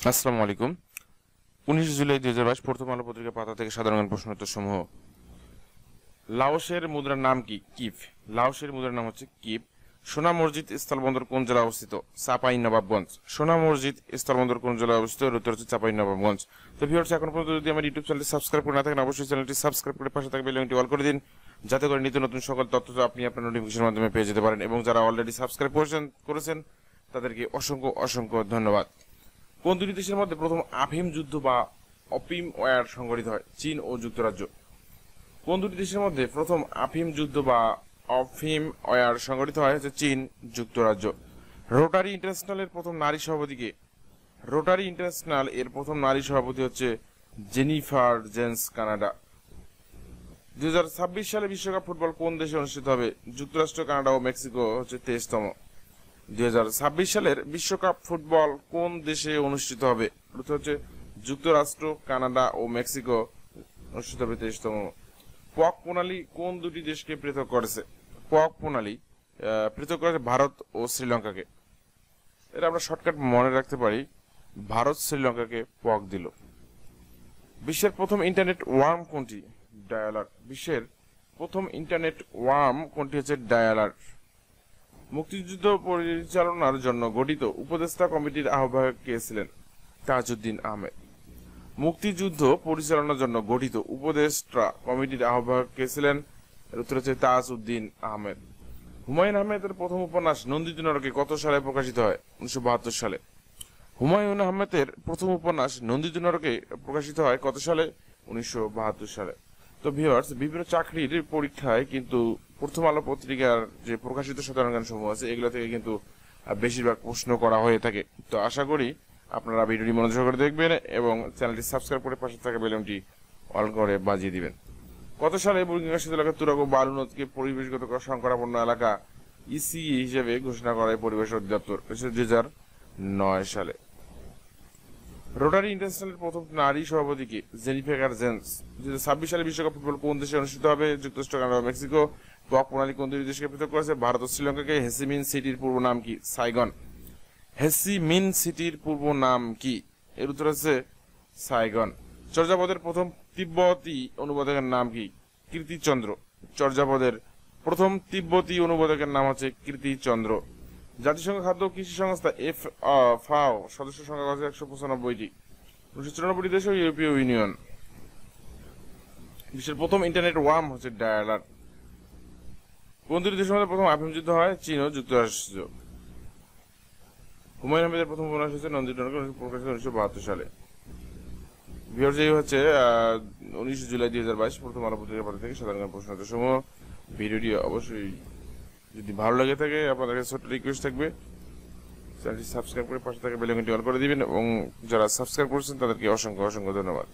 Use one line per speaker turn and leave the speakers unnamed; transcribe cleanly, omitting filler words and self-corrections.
আসসালামু আলাইকুম। 19 জুলাই 2022 প্রথম আলো পত্রিকা পাতা থেকে সাধারণ প্রশ্নোত্তর সমূহ। লাওসের মুদ্রার নাম কি? কিপ। লাওসের মুদ্রার নাম হচ্ছে কিপ। সোনা মসজিদ স্থলবন্দর কোন জেলায় অবস্থিত? চাঁপাইনবাবগঞ্জ। সোনা মসজিদ স্থলবন্দর কোন জেলায় অবস্থিত? উত্তর হচ্ছে চাঁপাইনবাবগঞ্জ। তো ভিউয়ার্স, এখন পর্যন্ত যদি আমার ইউটিউব চ্যানেলটি সাবস্ক্রাইব করে না থাকেন, অবশ্যই চ্যানেলটি সাবস্ক্রাইব করে পাশে থাকা বেল আইকনটি অল করে দিন, যাতে করে নিত্য নতুন সকল তথ্য আপনি আপনার নোটিফিকেশনের মাধ্যমে পেয়ে যেতে পারেন। এবং যারা অলরেডি সাবস্ক্রাইব করেছেন তাদেরকে অসংখ্য অসংখ্য ধন্যবাদ। কোন দুটি দেশের মধ্যে প্রথম আফিম যুদ্ধ বা অপিম ওয়ার সংঘটিত হয়? চীন ও যুক্তরাজ্য। কোন দুটি দেশের মধ্যে প্রথম আফিম যুদ্ধ বা অফিম ওয়ার সংঘটিত হয়? হচ্ছে চীন, যুক্তরাজ্য। রোটারি ইন্টারন্যাশনালের প্রথম নারী সভাপতি কে? রোটারি ইন্টারন্যাশনাল এর প্রথম নারী সভাপতি হচ্ছে জেনিফার জেন্স, কানাডা। 2026 সালে বিশ্বকাপ ফুটবল কোন দেশে অনুষ্ঠিত হবে? যুক্তরাষ্ট্র, কানাডা ও মেক্সিকো হচ্ছে 23তম। 2026 সালের বিশ্বকাপ ফুটবল কোন দেশে অনুষ্ঠিত হবে? উত্তর হচ্ছে যুক্তরাষ্ট্র, কানাডা ও মেক্সিকো অনুষ্ঠিত হবে 23তম। পক প্রণালী কোন দুটি দেশকে পৃথক করেছে? পক প্রণালী পৃথক করেছে ভারত ও শ্রীলঙ্কাকে। এটা আমরা শর্টকাট মনে রাখতে পারি, ভারত শ্রীলঙ্কাকে পক দিল। বিশ্বের প্রথম ইন্টারনেট ওয়ার্ম কোনটি? ডায়ালার। বিশ্বের প্রথম ইন্টারনেট ওয়ার্ম কোনটি? হচ্ছে ডায়ালার। মুক্তিযুদ্ধ পরিচালনার জন্য গঠিত উপদেষ্টা কমিটির আহ্বায়ক কে ছিলেন? তাজউদ্দিন আহমেদ। মুক্তিযুদ্ধ পরিচালনার জন্য গঠিত উপদেষ্টা কমিটির আহ্বায়ক কে ছিলেন? উত্তর হচ্ছে তাজউদ্দিন আহমেদ। হুমায়ুন আহমেদের প্রথম উপন্যাস নন্দিত নরকে কত সালে প্রকাশিত হয়? 1972 সালে। হুমায়ুন আহমেদের প্রথম উপন্যাস নন্দিত নরকে প্রকাশিত হয় কত সালে? 1972 সালে। তো ভিউয়ার্স, বিভিন্ন চাকরির পরীক্ষায় কিন্তু প্রথম আলো পত্রিকার যে প্রকাশিত সাধারণ জ্ঞান সমূহ আছে, এগুলো থেকে কিন্তু বেশিরভাগ প্রশ্ন করা হয়ে থাকে। তো আশা করি আপনারা ভিডিওটি মনোযোগ করে দেখবেন এবং চ্যানেলটি সাবস্ক্রাইব করে পাশে থাকা বেল আইকনটি অল করে বাজিয়ে দিবেন। কত সালে বুড়িগঙ্গা সেতু এলাকা তুরাগ ও বালু নদীকে পরিবেশগত সংকটাপন্ন এলাকা ইসিই হিসেবে ঘোষণা করে পরিবেশ অধিদপ্তর? 2009 সালে। রোটারি ইন্টারন্যাশনালের প্রথম নারী সভাপতি কে? Jennifer gents. 2026 সালে বিশ্বকাপ ফুটবল কোন দেশে অনুষ্ঠিত হবে? যুক্তরাষ্ট্র, কানাডা ও মেক্সিকো। পক প্রণালী কোন দুই দেশকে পৃথক করেছে? ভারত ও শ্রীলঙ্কাকে। হেসিমিন সিটির পূর্ব নাম কি? সাইগন। হেসিমিন সিটির পূর্ব নাম কি? এর উত্তর হচ্ছে সাইগন। চর্যাপদের প্রথম তিব্বতী অনুবাদকের নাম কি? কীর্তিচন্দ্র। চর্যাপদের প্রথম তিব্বতী অনুবাদকের নাম হচ্ছে কীর্তিচন্দ্র। জাতিসংঘ খাদ্য ও কৃষি সংস্থা FAO সদস্য সংখ্যা আছে 195টি। 194টি দেশ ও ইউরোপীয় ইউনিয়ন। বিশ্বের প্রথম ইন্টারনেট ওয়ার্ম হচ্ছে ডায়ালার। কোন দুটি দেশের মধ্যে প্রথম আফিম যুদ্ধ হয়? চীন ও যুক্তরাষ্ট্র। হুমায়ুন আহমেদের প্রথম উপন্যাস হচ্ছে নন্দিত নরকে, প্রকাশিত 1972 সালে। ভিউয়ার্স, এই হচ্ছে 19 জুলাই 2022 প্রথম আলো পত্রিকা পাতা থেকে সাধারণ প্রশ্নোত্তর সমূহ। ভিডিওটি অবশ্যই যদি ভালো লাগে থাকে, আপনাদের কাছে ছোট্ট রিকোয়েস্ট থাকবে, চ্যানেলটি সাবস্ক্রাইব করে পাশে থাকা বেল আইকনটি অন করে দিবেন এবং যারা সাবস্ক্রাইব করেছেন তাদেরকে অসংখ্য অসংখ্য ধন্যবাদ।